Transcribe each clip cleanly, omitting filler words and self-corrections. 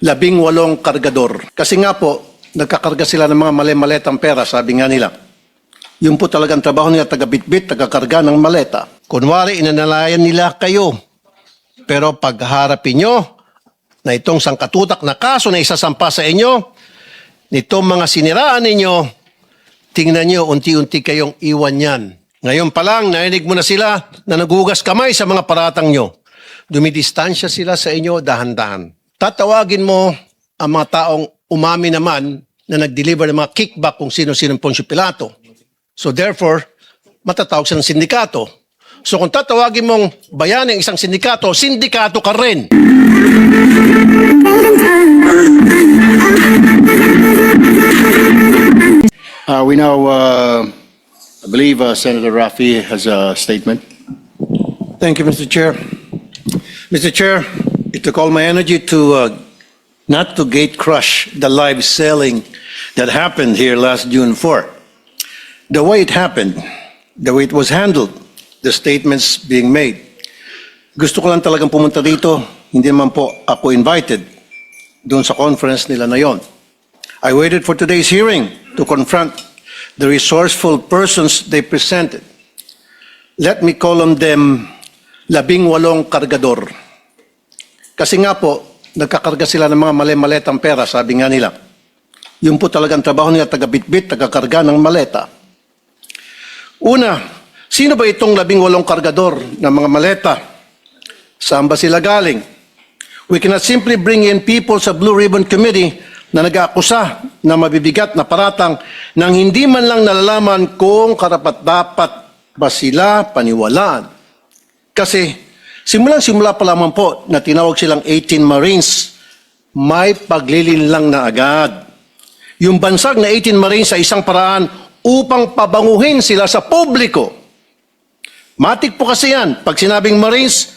18 kargador. Kasi nga po, nagkakarga sila ng mga mali-maletang pera, sabi nga nila. Yun po talagang trabaho nila, taga-bitbit, taga-karga ng maleta. Kunwari, inanalayan nila kayo. Pero pagharapin nyo na itong sangkatutak na kaso na isasampa sa inyo, nitong mga siniraan ninyo, tingnan nyo, unti-unti kayong iwan yan. Ngayon pa lang, narinig mo na sila na nagugas kamay sa mga paratang nyo. Dumidistansya sila sa inyo dahan-dahan. Tatawagin mo ang mga taong umami naman na nag-deliver ng mga kickback kung sino-sino Poncio Pilato. So therefore, matatawag silang sindikato. So kung tatawagin mong bayani ang isang sindikato, sindikato ka rin. We now, I believe Senator Rafi has a statement. Thank you, Mr. Chair. Mr. Chair, it took all my energy to not to gate crush the live selling that happened here last June 4. The way it happened, the way it was handled, the statements being made. Gusto ko lang talagang pumunta dito, hindi naman po ako invited doon sa conference nila na yon. I waited for today's hearing to confront the resourceful persons they presented. Let me call on them 18 kargador. Kasi nga po, nagkakarga sila ng mga mali-maletang pera, sabi nga nila. Yun po talagang trabaho nila, taga-bitbit, taga-karga ng maleta. Una, sino ba itong 18 kargador ng mga maleta? Saan ba sila galing? We cannot simply bring in people sa Blue Ribbon Committee na nag-aakusa na mabibigat na paratang nang hindi man lang nalalaman kung karapat-dapat ba sila paniwalaan. Kasi simulang-simula pa lamang po na tinawag silang 18 Marines, may paglilinlang na agad. Yung bansag na 18 Marines sa isang paraan upang pabanguhin sila sa publiko. Matik po kasi yan. Pag sinabing Marines,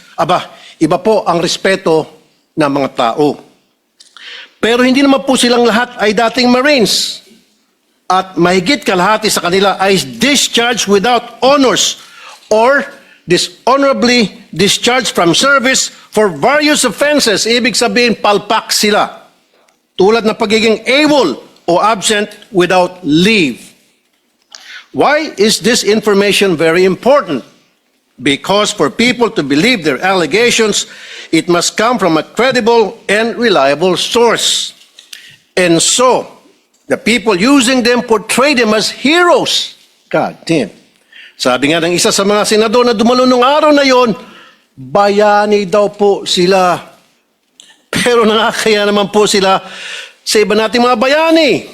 iba po ang respeto ng mga tao. Pero hindi naman po silang lahat ay dating Marines. At mahigit kalahati sa kanila ay discharged without honors or dishonorably discharged from service for various offenses. Ibig sabihin, palpak sila. Tulad ng pagiging AWOL o absent without leave. Why is this information very important? Because for people to believe their allegations, it must come from a credible and reliable source. And so, the people using them portray them as heroes. God damn. Sabi nga ng isa sa mga senador na dumalo nung araw na yon, bayani daw po sila. Pero nakakaya naman po sila sa iba nating mga bayani.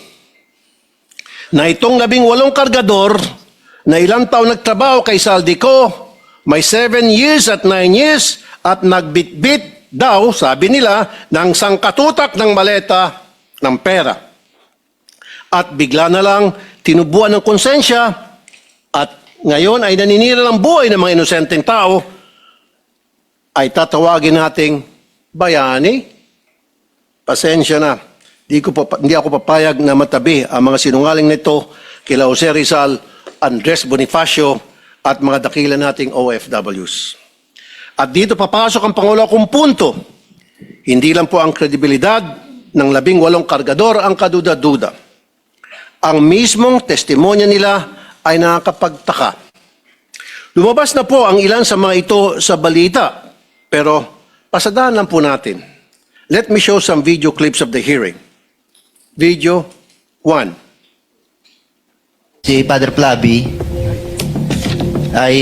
Na itong 18 kargador na ilang taon nagtrabaho kay Saldico, may 7 years at 9 years at nagbitbit daw, sabi nila, ng sangkatutak ng maleta ng pera. At bigla na lang tinubuan ng konsensya at ngayon ay naninira ng buhay ng mga inosenteng tao, ay tatawagin nating bayani. Pasensya na. Hindi ako papayag na matabi ang mga sinungaling nito kila Jose Rizal, Andres Bonifacio at mga dakila nating OFWs. At dito papasok ang pangulo kong punto. Hindi lang po ang kredibilidad ng 18 kargador ang kaduda-duda. Ang mismong testimonya nila ay nakakapagtaka. Lumabas na po ang ilan sa mga ito sa balita, pero pasadahan lang po natin. Let me show some video clips of the hearing. Video 1. Si Father Flavi ay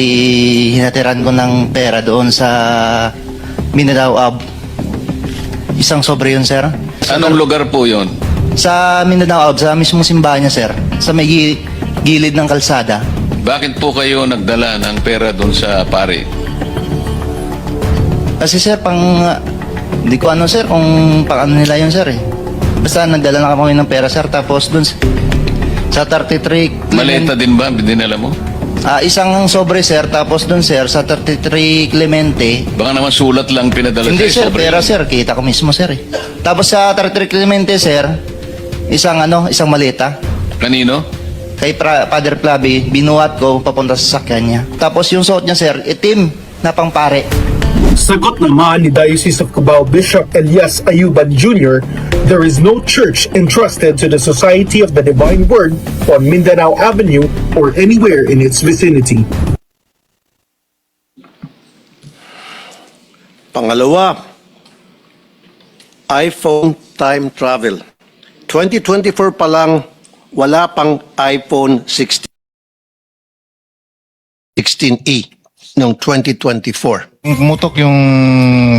hinatiran ko ng pera doon sa Mindanao Ab. Isang sobre yun, sir. Anong lugar po yun? Sa Mindanao Ab, sa mismong simbahan niya, sir. Sa may gilid ng kalsada. Bakit po kayo nagdala ng pera doon sa pari? Kasi, sir, hindi ko ano, sir, kung pang ano nila yun, sir, eh. Basta nagdala na kami ng pera, sir. Tapos doon sa 33 Maleta din ba? Dinala mo? Isang sobre, sir. Tapos doon, sir, sa 33 Clemente. Baka naman sulat lang pinadala Hindi, sa'yo sir. sobre. Pera, sir. Kita ko mismo, sir, eh. Tapos sa 33 Clemente, sir, isang maleta. Kanino? Kay Father Flavi, binuhat ko papunta sa sakyan niya. Tapos yung suot niya, sir, itim na pangpare. Sagot naman ni Diocese of Cubao Bishop Elias Ayuban Jr., there is no church entrusted to the Society of the Divine Word on Mindanao Avenue or anywhere in its vicinity. Pangalawa, iPhone time travel. 2024 pa lang, wala pang iPhone 16e noong 2024. Pumutok yung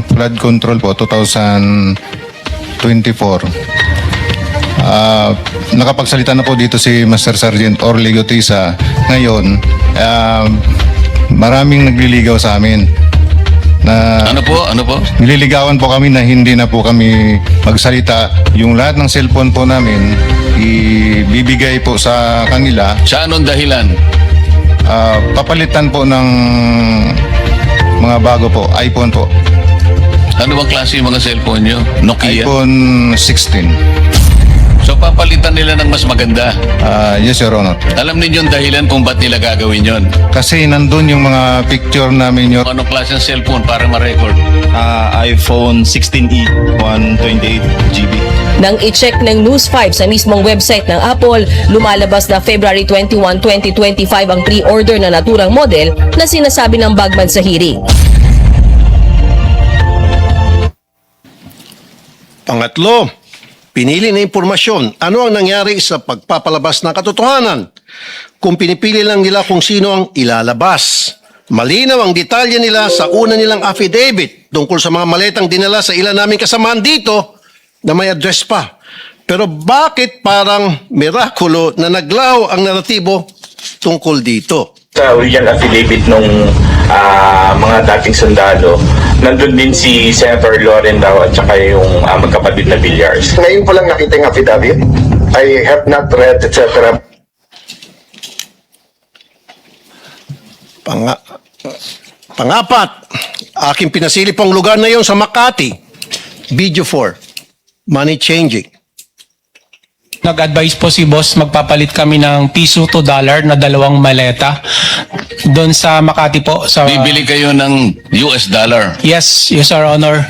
flood control po 2024. Nakapagsalita na po dito si Master Sergeant Orly Gotisa. Ngayon, maraming nagliligaw sa amin. Ano po? Nililigawan po kami na hindi na po kami magsalita. Yung lahat ng cellphone po namin, ibibigay po sa kanila. Sa anong dahilan? Papalitan po ng mga bago po, iPhone po. Ano bang klase yung mga cellphone nyo? Nokia? iPhone 16. So papalitan nila ng mas maganda. Yes, Your Honor. Alam ninyo yung dahilan kung ba't nila gagawin yon? Kasi nandun yung mga picture namin, Your Anong klase ng cellphone para ma-record? iPhone 16e, 128 GB. Nang i-check ng News 5 sa mismong website ng Apple, lumalabas na February 21, 2025 ang pre-order na naturang model na sinasabi ng Bagman sa hearing. Pangatlo, pinili na impormasyon. Ano ang nangyari sa pagpapalabas ng katotohanan? Kung pinipili lang nila kung sino ang ilalabas. Malinaw ang detalye nila sa una nilang affidavit tungkol sa mga maletang dinala sa ilan naming kasamahan dito na may address pa. Pero bakit parang mirakulo na naglaho ang naratibo tungkol dito? Sa original affidavit nung mga dating sundalo, nandun din si Senator Loren daw at saka yung magkapatid na Villars. Ngayon ko lang nakita yung affidavit. I have not read, etc. Pangapat, aking pinasilip ang lugar na yon sa Makati. Video 4. Money changing. Nag-advise po si boss, magpapalit kami ng piso to dollar na 2 maleta doon sa Makati po. Bibili kayo ng US dollar. Yes, Your Honor.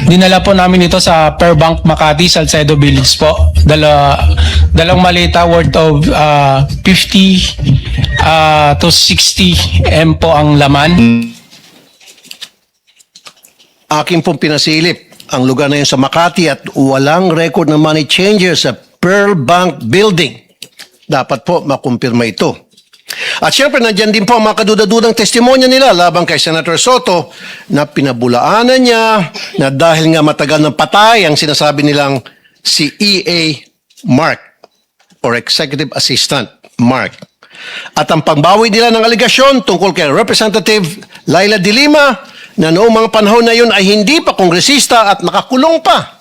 Dinala po namin ito sa Per Bank Makati, Salcedo Village po. Dalawang maleta worth of 50 to 60 M po ang laman. Aking pong pinasilip ang lugar na yun sa Makati at walang record ng money changer sa Pearl Bank Building. Dapat po makumpirma ito. At syempre, nandyan din po ang mga kadudadudang testimonya nila laban kay Senator Soto na pinabulaanan niya na dahil nga matagal ng patay ang sinasabi nilang si E.A. Mark or Executive Assistant Mark. At ang pangbawi nila ng aligasyon tungkol kay Representative Laila de Lima na noong mga panahon na yun ay hindi pa kongresista at nakakulong pa.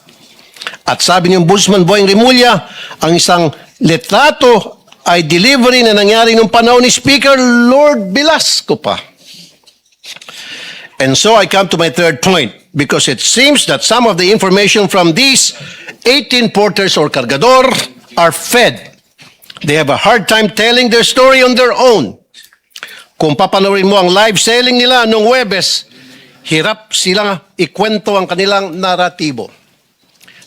At sabi ni Ombudsman Boying Remulla, ang isang litrato ay delivery na nangyari noong panahon ni Speaker Lord Velasco pa. And so I come to my third point because it seems that some of the information from these 18 porters or cargador are fed. They have a hard time telling their story on their own. Kung papanoorin mo ang live selling nila noong Huwebes, hirap silang ikwento ang kanilang naratibo.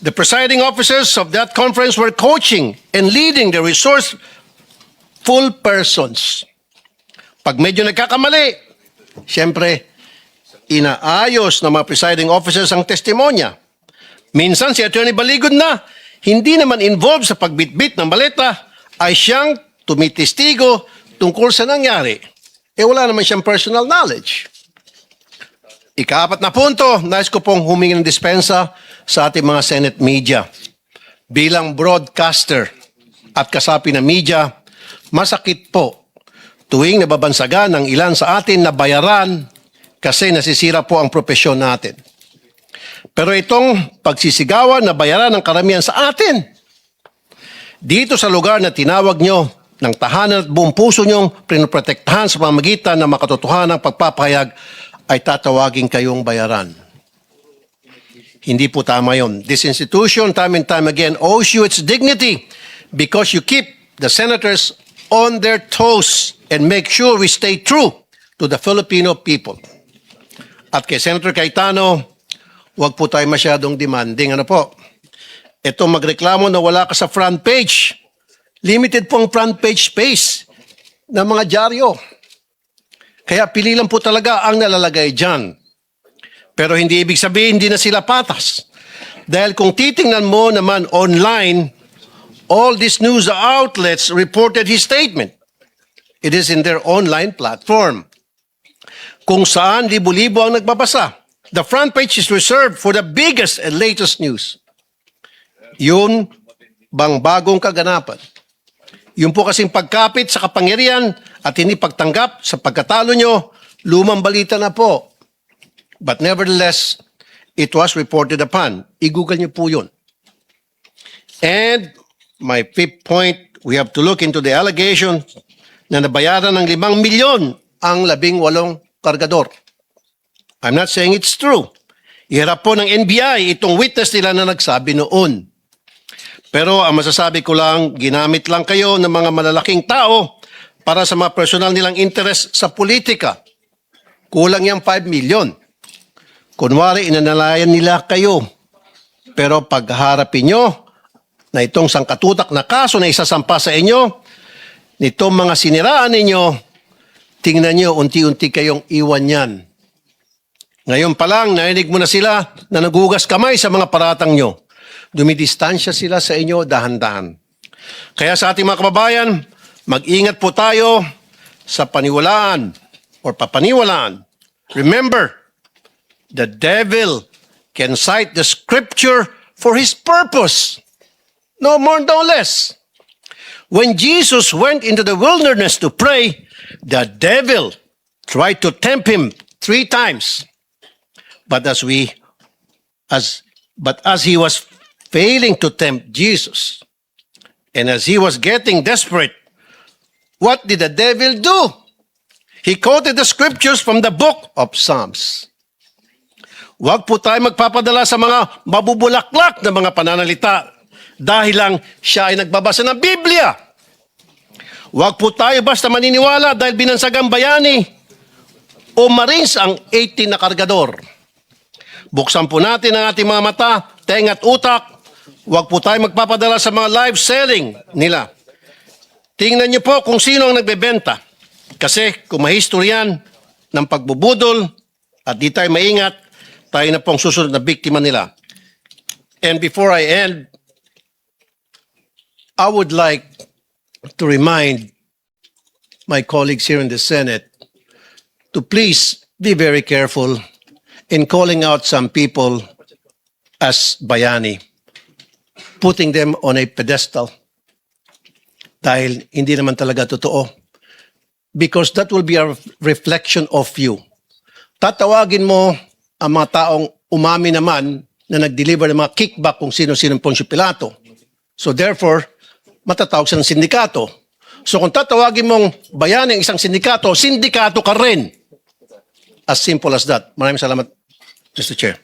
The presiding officers of that conference were coaching and leading the resourceful persons. Pag medyo nagkakamali, siyempre, inaayos ng mga presiding officers ang testimonya. Minsan si Attorney Baligod na, hindi naman involved sa pagbitbit ng maleta, ay siyang tumitestigo tungkol sa nangyari. Wala naman siyang personal knowledge. Ika-4 na punto, nais ko pong humingi ng dispensa sa ating mga Senate media. Bilang broadcaster at kasapi ng media, masakit po tuwing nababansagan ng ilan sa atin na bayaran kasi nasisira po ang propesyon natin. Pero itong pagsisigawan na bayaran ng karamihan sa atin, dito sa lugar na tinawag nyo ng tahanan at buong puso nyong pinoprotektahan sa pamamagitan ng makatotohanan ng pagpapahayag, ay tatawagin kayong bayaran. Hindi po tama yun. This institution, time and time again, owes you its dignity because you keep the senators on their toes and make sure we stay true to the Filipino people. At kay Senator Cayetano, huwag po tayo masyadong demanding. Ano po? Ito magreklamo na wala ka sa front page. Limited po ang front page space ng mga dyaryo. Kaya pili lang po talaga ang nalalagay dyan. Pero hindi ibig sabihin hindi na sila patas. Dahil kung titingnan mo naman online, all these news outlets reported his statement. It is in their online platform. Kung saan libo-libo ang nagbabasa. The front page is reserved for the biggest and latest news. Yun bang bagong kaganapan? Yun po kasing pagkapit sa kapangyarihan at hindi pagtanggap sa pagkatalo nyo, lumang balita na po. But nevertheless, it was reported upon. I-google nyo po yun. And my fifth point, we have to look into the allegation na nabayaran ng 5 milyon ang 18 kargador. I'm not saying it's true. Iharap po ng NBI itong witness nila na nagsabi noon. Pero ang masasabi ko lang, ginamit lang kayo ng mga malalaking tao para sa mga personal nilang interest sa politika. Kulang yung 5 million. Kunwari, inanalayan nila kayo. Pero pagharapin nyo na itong sangkatutak na kaso na isasampa sa inyo, nitong mga siniraan ninyo, tingnan nyo, unti-unti kayong iwan yan. Ngayon pa lang, narinig mo na sila na nagugas kamay sa mga paratang nyo. Dumidistansya sila sa inyo dahan-dahan. Kaya sa ating mga kababayan, mag-ingat po tayo sa paniwalaan or papaniwalaan. Remember, the devil can cite the scripture for his purpose. No more, no less. When Jesus went into the wilderness to pray, the devil tried to tempt him 3 times. But as he was failing to tempt Jesus, and as he was getting desperate, what did the devil do? He quoted the scriptures from the book of Psalms. Huwag po tayo magpapadala sa mga mabubulaklak na mga pananalita dahil lang siya ay nagbabasa ng Biblia. Huwag po tayo basta maniniwala dahil binansagang bayani o Marines ang 18 na kargador. Buksan po natin ang ating mga mata, tenga at utak. Huwag po tayo magpapadala sa mga live selling nila. Tingnan niyo po kung sino ang nagbebenta. Kasi kung mahistoryan ng pagbubudol at di tayo maingat, tayo na pong susunod na biktima nila. And before I end, I would like to remind my colleagues here in the Senate to please be very careful in calling out some people as bayani, putting them on a pedestal dahil hindi naman talaga totoo. Because that will be a reflection of you. Tatawagin mo ang mga taong umami naman na nag-deliver ng mga kickback kung sino-sino pong si Pilato. So therefore, matatawag siya ng sindikato. So kung tatawagin mong bayani ang isang sindikato, sindikato ka rin. As simple as that. Maraming salamat, Mr. Chair.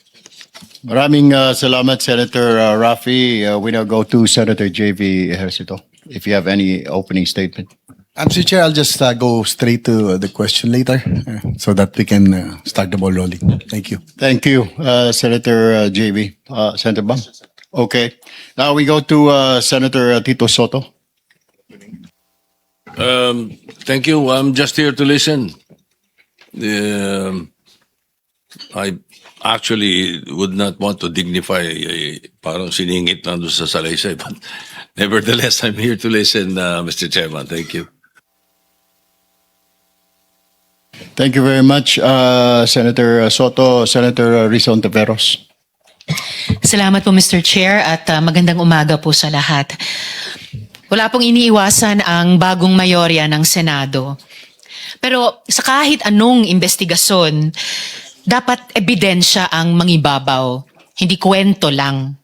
Maraming salamat, Senator Rafi. We now go to Senator JV Ejercito, if you have any opening statement. Mr. Chair, I'll just go straight to the question later so that we can start the ball rolling. Thank you. Thank you, Senator JV. Senator Bam? Okay. Now we go to Senator Tito Soto. Thank you. I'm just here to listen. I actually would not want to dignify parang siningit na doon sa salaysay, but nevertheless, I'm here to listen, Mr. Chairman. Thank you. Thank you very much, Senator Soto. Senator Rizon Taveros. Salamat po, Mr. Chair, at magandang umaga po sa lahat. Wala pong iniiwasan ang bagong mayorya ng Senado. Pero sa kahit anong investigasyon, dapat ebidensya ang mangibabaw, hindi kwento lang.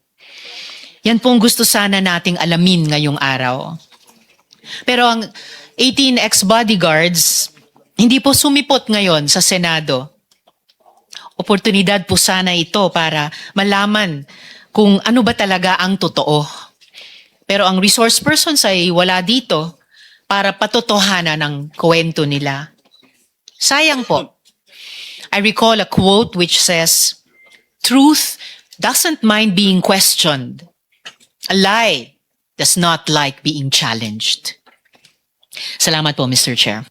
Yan pong gusto sana nating alamin ngayong araw. Pero ang 18 ex-bodyguards, hindi po sumipot ngayon sa Senado. Oportunidad po sana ito para malaman kung ano ba talaga ang totoo. Pero ang resource persons ay wala dito para patotohanan ng kwento nila. Sayang po. I recall a quote which says, "Truth doesn't mind being questioned. A lie does not like being challenged." Salamat po, Mr. Chair.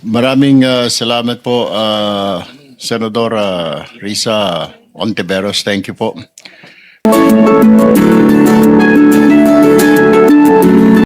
Maraming salamat po, Senadora Risa Ontiveros. Thank you po.